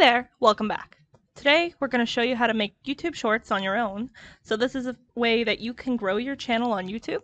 there, welcome back. Today we're going to show you how to make YouTube shorts on your own. So this is a way that you can grow your channel on YouTube.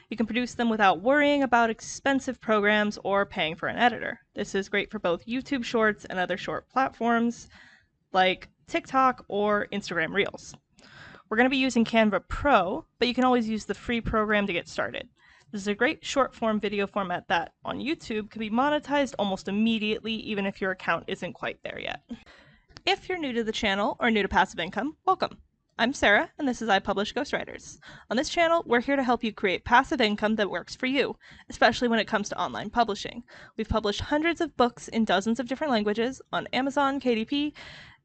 You can produce them without worrying about expensive programs or paying for an editor. This is great for both YouTube shorts and other short platforms like TikTok or Instagram Reels. We're going to be using Canva Pro, but you can always use the free program to get started. This is a great short form video format that on YouTube can be monetized almost immediately, even if your account isn't quite there yet. If you're new to the channel or new to passive income, welcome. I'm Sarah, and this is I Publish Ghostwriters. On this channel, we're here to help you create passive income that works for you, especially when it comes to online publishing. We've published hundreds of books in dozens of different languages on Amazon, KDP,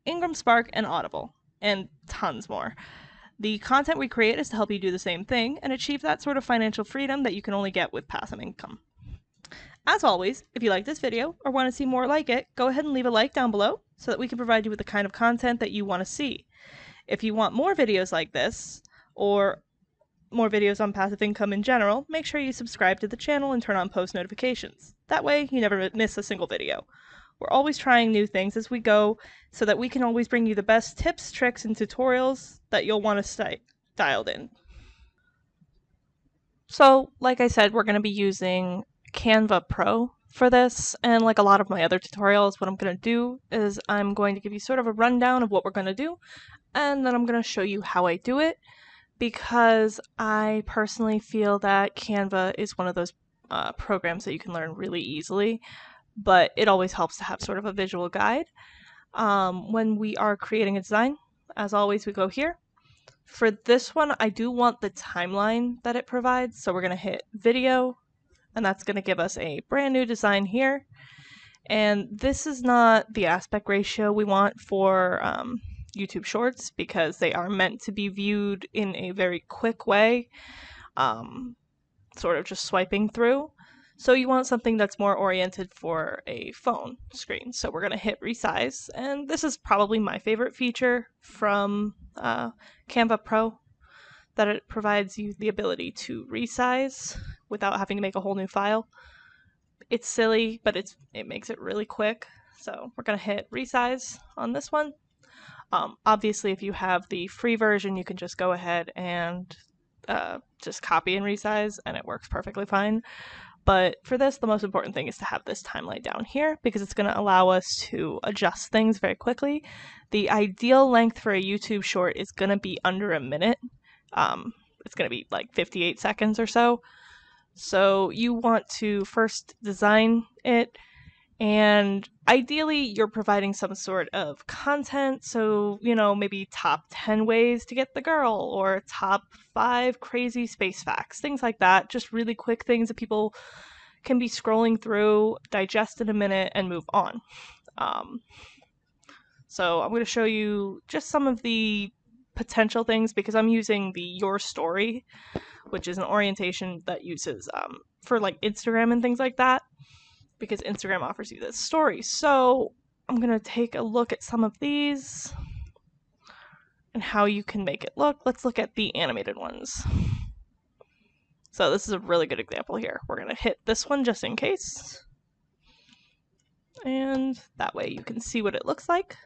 Ingram Spark, and Audible, and tons more. The content we create is to help you do the same thing and achieve that sort of financial freedom that you can only get with passive income. As always, if you like this video or want to see more like it, go ahead and leave a like down below so that we can provide you with the kind of content that you want to see. If you want more videos like this, or more videos on passive income in general, make sure you subscribe to the channel and turn on post notifications. That way, you never miss a single video. We're always trying new things as we go so that we can always bring you the best tips, tricks, and tutorials that you'll want to stay dialed in. So, like I said, we're going to be using Canva Pro for this, and like a lot of my other tutorials, what I'm going to do is I'm going to give you sort of a rundown of what we're going to do, and then I'm going to show you how I do it, because I personally feel that Canva is one of those programs that you can learn really easily, but it always helps to have sort of a visual guide. When we are creating a design, as always, we go here. For this one, I do want the timeline that it provides, so we're going to hit video, and that's going to give us a brand new design here. And this is not the aspect ratio we want for YouTube Shorts, because they are meant to be viewed in a very quick way, sort of just swiping through. So you want something that's more oriented for a phone screen. So we're going to hit resize, and this is probably my favorite feature from Canva Pro, that it provides you the ability to resize without having to make a whole new file. It's silly, but it makes it really quick. So we're going to hit resize on this one. Obviously, if you have the free version, you can just go ahead and just copy and resize, and it works perfectly fine. But for this, the most important thing is to have this timeline down here, because it's going to allow us to adjust things very quickly. The ideal length for a YouTube short is going to be under a minute. It's going to be like 58 seconds or so. So you want to first design it, and ideally you're providing some sort of content. So, you know, maybe top 10 ways to get the girl, or top 5 crazy space facts, things like that. Just really quick things that people can be scrolling through, digest in a minute, and move on. So I'm going to show you just some of the potential things, because I'm using the Your Story, which is an orientation that uses for like Instagram and things like that, because Instagram offers you this story. So I'm going to take a look at some of these and how you can make it look. Let's look at the animated ones. So this is a really good example here. We're going to hit this one just in case, and that way you can see what it looks like.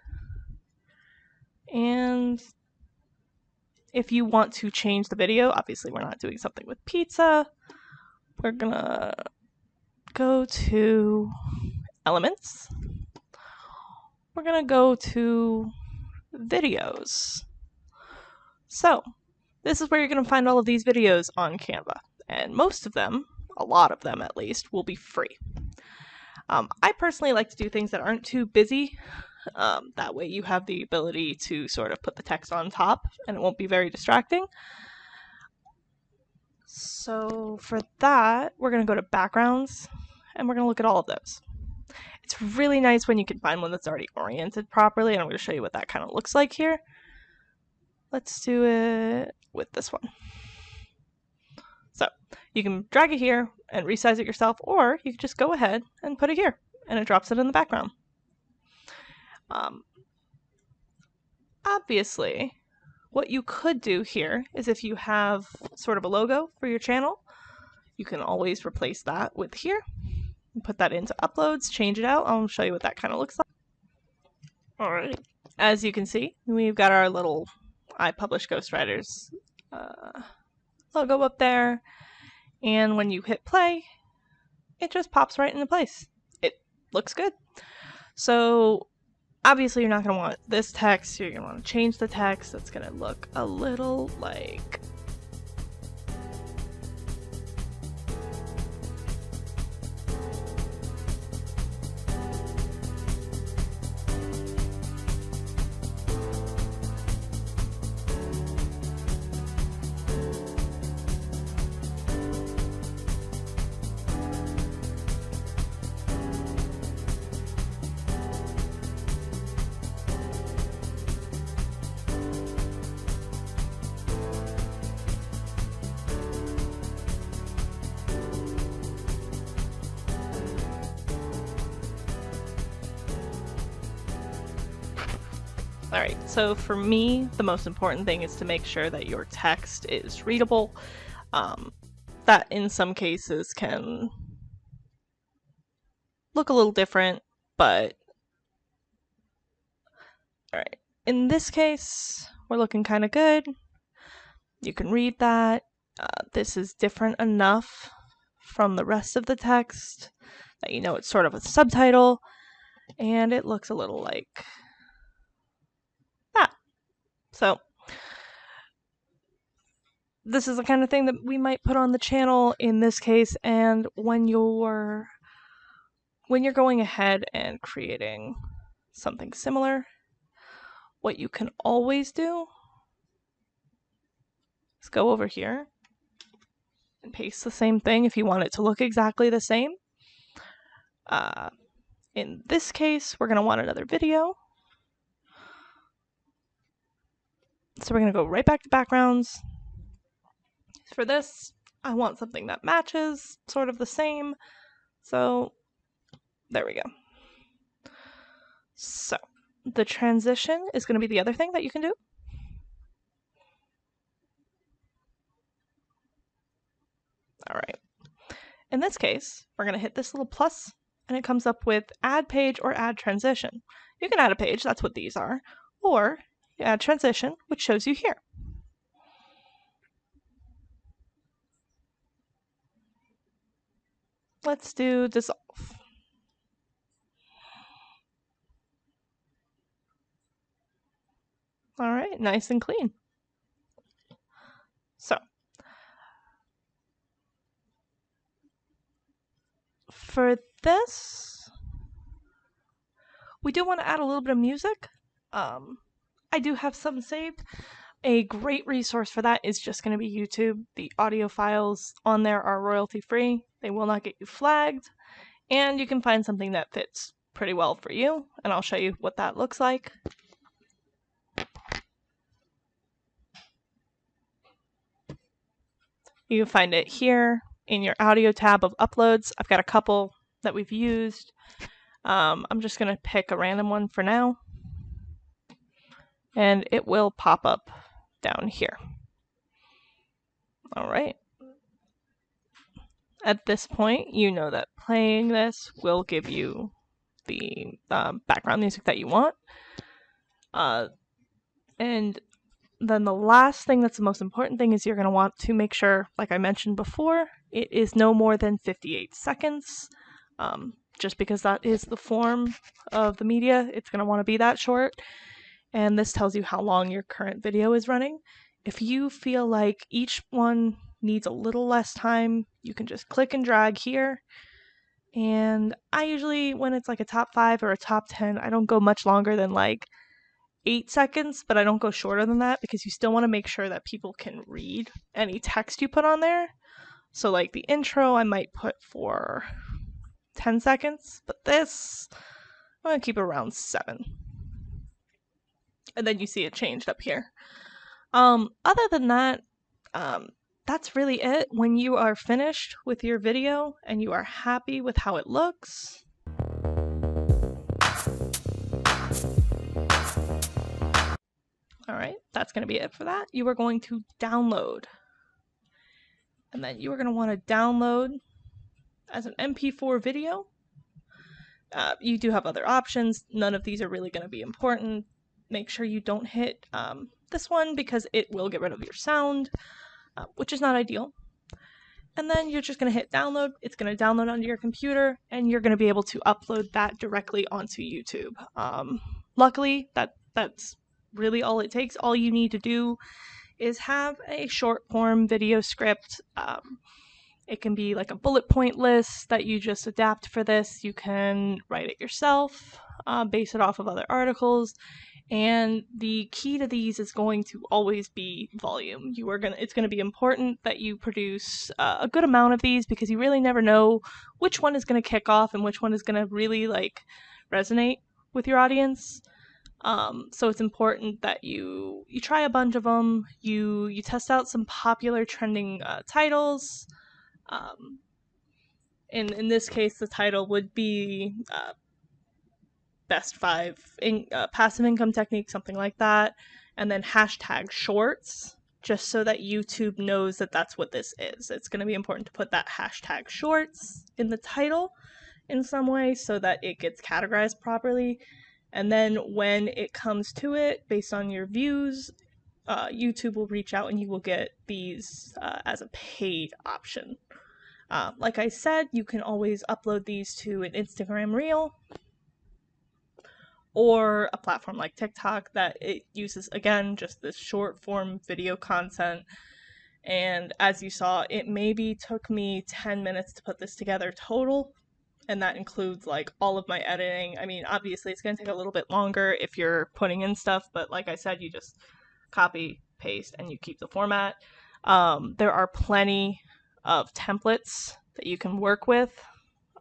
And if you want to change the video, obviously we're not doing something with pizza. We're gonna go to elements. We're gonna go to videos. So this is where you're gonna find all of these videos on Canva, and most of them, a lot of them at least, will be free. I personally like to do things that aren't too busy. That way you have the ability to sort of put the text on top, and it won't be very distracting. So for that, we're going to go to backgrounds, and we're going to look at all of those. It's really nice when you can find one that's already oriented properly, and I'm going to show you what that kind of looks like here. Let's do it with this one. So you can drag it here and resize it yourself, or you can just go ahead and put it here, and it drops it in the background. Obviously, what you could do here is, if you have sort of a logo for your channel, you can always replace that with here, and put that into uploads, change it out. I'll show you what that kind of looks like. Alright, as you can see, we've got our little I Publish Ghostwriters logo up there, and when you hit play, it just pops right into place. It looks good. So obviously you're not going to want this text, you're going to want to change the text. That's going to look a little like... Alright, so for me, the most important thing is to make sure that your text is readable. That in some cases can look a little different, but alright, in this case, we're looking kind of good. You can read that. This is different enough from the rest of the text that you know it's sort of a subtitle, and it looks a little like that. So this is the kind of thing that we might put on the channel in this case, and when you're going ahead and creating something similar, what you can always do is go over here and paste the same thing if you want it to look exactly the same. In this case, we're going to want another video. So we're going to go right back to backgrounds. For this, I want something that matches, sort of the same. So there we go. So the transition is going to be the other thing that you can do. All right. In this case, we're going to hit this little plus, and it comes up with add page or add transition. You can add a page, that's what these are, or you add transition, which shows you here. Let's do dissolve. All right, nice and clean. So for this, we do want to add a little bit of music. I do have some saved. A great resource for that is just going to be YouTube. The audio files on there are royalty free. They will not get you flagged, and you can find something that fits pretty well for you, and I'll show you what that looks like. You can find it here in your audio tab of uploads. I've got a couple that we've used. I'm just going to pick a random one for now, and it will pop up down here. All right. At this point, you know that playing this will give you the background music that you want. And then the last thing that's the most important thing is you're going to want to make sure, like I mentioned before, it is no more than 58 seconds. Just because that is the form of the media, it's going to want to be that short. And this tells you how long your current video is running. If you feel like each one needs a little less time, you can just click and drag here. And I usually, when it's like a top 5 or a top 10, I don't go much longer than like 8 seconds, but I don't go shorter than that because you still want to make sure that people can read any text you put on there. So like the intro, I might put for 10 seconds, but this, I'm going to keep it around 7. And then you see it changed up here. Other than that, that's really it. When you are finished with your video and you are happy with how it looks, all right, that's going to be it for that. You are going to download. And then you are going to want to download as an MP4 video. You do have other options. None of these are really going to be important. Make sure you don't hit this one because it will get rid of your sound, which is not ideal. And then you're just going to hit download. It's going to download onto your computer, and you're going to be able to upload that directly onto YouTube. Luckily, that's really all it takes. All you need to do is have a short form video script. It can be like a bullet point list that you just adapt for this. You can write it yourself, base it off of other articles. And the key to these is going to always be volume. It's going to be important that you produce a good amount of these because you really never know which one is going to kick off and which one is going to really resonate with your audience. So it's important that you try a bunch of them. You test out some popular trending titles. In this case, the title would be best 5 passive income techniques, something like that, and then hashtag shorts, just so that YouTube knows that that's what this is. It's going to be important to put that hashtag shorts in the title in some way so that it gets categorized properly. And then when it comes to it, based on your views, YouTube will reach out and you will get these as a paid option. Like I said, you can always upload these to an Instagram Reel or a platform like TikTok that it uses, again, just this short form video content. And as you saw, it maybe took me 10 minutes to put this together total. And that includes all of my editing. I mean, obviously it's going to take a little bit longer if you're putting in stuff, but like I said, you just copy, paste, and you keep the format. There are plenty of templates that you can work with.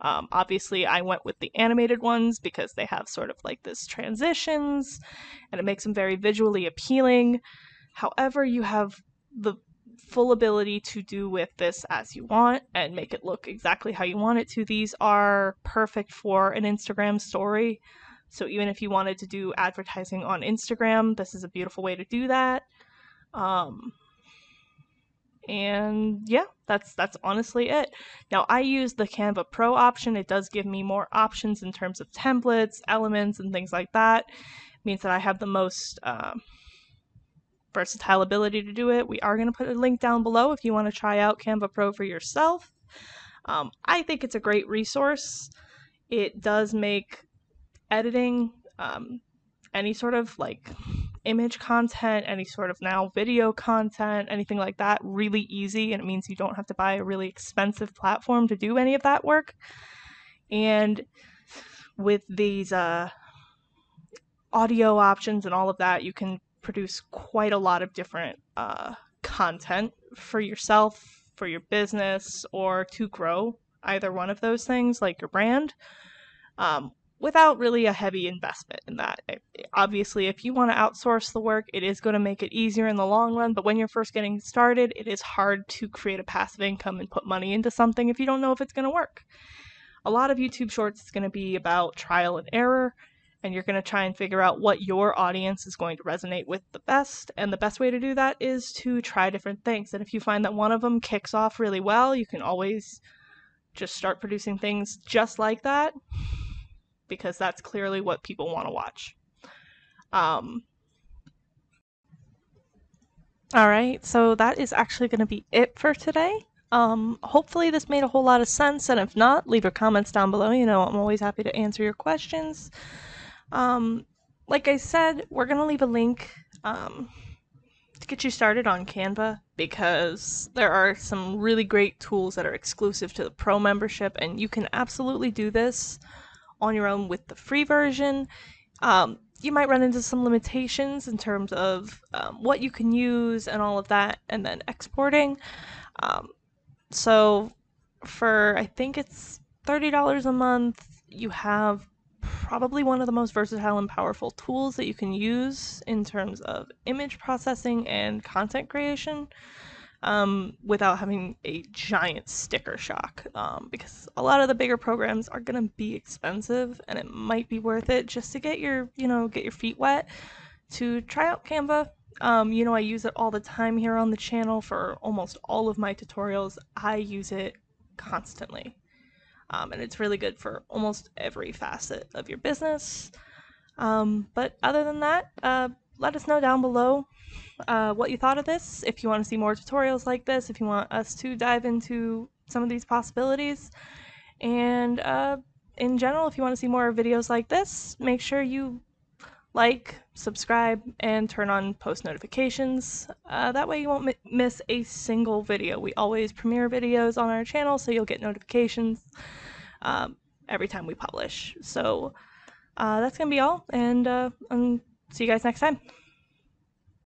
Obviously, I went with the animated ones because they have sort of this transitions, and it makes them very visually appealing. However, you have the full ability to do with this as you want and make it look exactly how you want it to. These are perfect for an Instagram story. So even if you wanted to do advertising on Instagram, this is a beautiful way to do that. And yeah, that's honestly it. Now, I use the Canva Pro option. It does give me more options in terms of templates, elements, and things like that. It means that I have the most versatile ability to do it. We are going to put a link down below if you want to try out Canva Pro for yourself. I think it's a great resource. It does make editing, any sort of image content, any sort of now video content, anything like that, really easy, and it means you don't have to buy a really expensive platform to do any of that work. And with these audio options and all of that, you can produce quite a lot of different content for yourself, for your business, or to grow either one of those things, like your brand, without really a heavy investment in that. Obviously, if you want to outsource the work, it is going to make it easier in the long run, but when you're first getting started, it is hard to create a passive income and put money into something if you don't know if it's going to work. A lot of YouTube Shorts is going to be about trial and error, and you're going to try and figure out what your audience is going to resonate with the best, and the best way to do that is to try different things. And if you find that one of them kicks off really well, you can always just start producing things just like that, because that's clearly what people want to watch. Alright, so that is actually going to be it for today. Hopefully this made a whole lot of sense, and if not, leave your comments down below. I'm always happy to answer your questions. Like I said, we're going to leave a link to get you started on Canva, because there are some really great tools that are exclusive to the Pro membership, and you can absolutely do this on your own with the free version. You might run into some limitations in terms of what you can use and all of that, and then exporting. So for, I think it's $30 a month, you have probably one of the most versatile and powerful tools that you can use in terms of image processing and content creation, without having a giant sticker shock, because a lot of the bigger programs are going to be expensive, and it might be worth it just to get your feet wet to try out Canva. I use it all the time here on the channel for almost all of my tutorials. I use it constantly. and it's really good for almost every facet of your business. But other than that, let us know down below what you thought of this, if you want to see more tutorials like this, if you want us to dive into some of these possibilities, and in general, if you want to see more videos like this, make sure you like, subscribe, and turn on post notifications. That way you won't miss a single video. We always premiere videos on our channel, so you'll get notifications every time we publish. So that's going to be all, and see you guys next time.